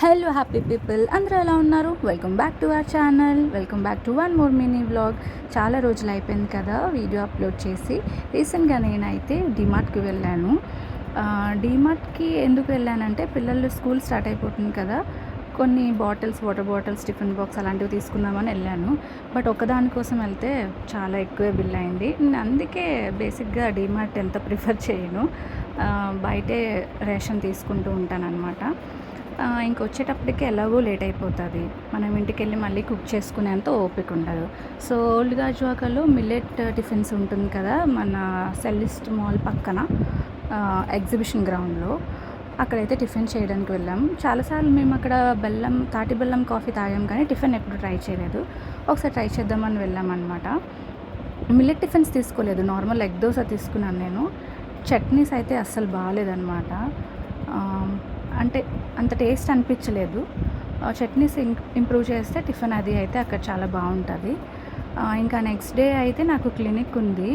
Hello happy people, అందరూ ఎలా ఉన్నారు? Welcome back to our channel. Welcome back to one more mini vlog. చాలా రోజులు అయిపోయింది కదా వీడియో అప్లోడ్ చేసి. రీసెంట్గా నేనైతే డీమార్ట్కి వెళ్ళాను. డీమార్ట్కి ఎందుకు వెళ్ళానంటే పిల్లలు స్కూల్ స్టార్ట్ అయిపోతుంది కదా, కొన్ని bottles, water bottles, tiffin box అలాంటివి తీసుకుందామని వెళ్ళాను. బట్ ఒకదానికోసం వెళ్తే చాలా ఎక్కువే బిల్ అయింది. నేను అందుకే బేసిక్గా డీమార్ట్ ఎంత ప్రిఫర్ చేయను, బయటే రేషన్ తీసుకుంటూ ఉంటానన్నమాట. ఇంకొచ్చేటప్పటికి ఎలాగో లేట్ అయిపోతుంది, మనం ఇంటికి వెళ్ళి మళ్ళీ కుక్ చేసుకునేంత ఓపిక ఉండదు. సో ఓల్డ్ గాజువాకలో మిల్లెట్ టిఫిన్స్ ఉంటుంది కదా, మన సెల్లిస్ట్ మాల్ పక్కన ఎగ్జిబిషన్ గ్రౌండ్లో, అక్కడైతే టిఫిన్ చేయడానికి వెళ్ళాం. చాలాసార్లు మేము అక్కడ తాటి బెల్లం కాఫీ తాగాం, కానీ టిఫిన్ ఎప్పుడు ట్రై చేయలేదు. ఒకసారి ట్రై చేద్దామని వెళ్ళామన్నమాట. మిల్లెట్ టిఫిన్స్ తీసుకోలేదు, నార్మల్ ఎగ్ దోశ తీసుకున్నాను నేను. చట్నీస్ అయితే అస్సలు బాగాలేదన్నమాట. అంటే అంత టేస్ట్ అనిపించలేదు. చట్నీస్ ఇంప్రూవ్ చేస్తే టిఫిన్ అది అయితే అక్కడ చాలా బాగుంటుంది. ఇంకా నెక్స్ట్ డే అయితే నాకు క్లినిక్ ఉంది.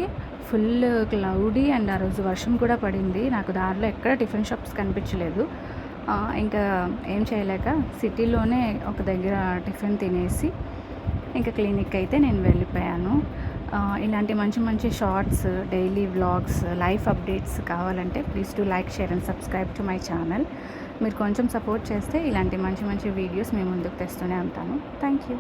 ఫుల్ క్లౌడీ అండ్ ఆ రోజు వర్షం కూడా పడింది. నాకు దారిలో ఎక్కడ టిఫిన్ షాప్స్ కనిపించలేదు. ఇంకా ఏం చేయలేక సిటీలోనే ఒక దగ్గర టిఫిన్ తినేసి ఇంకా క్లినిక్ అయితే నేను వెళ్ళిపోయాను. ఇలాంటి మంచి మంచి shorts, daily vlogs, life updates కావాలంటే please to like, share and subscribe to my channel. మీరు కొంచెం సపోర్ట్ చేస్తే ఇలాంటి మంచి మంచి వీడియోస్ మేము ముందుకు తెస్తూనే ఉంటాను. Thank you.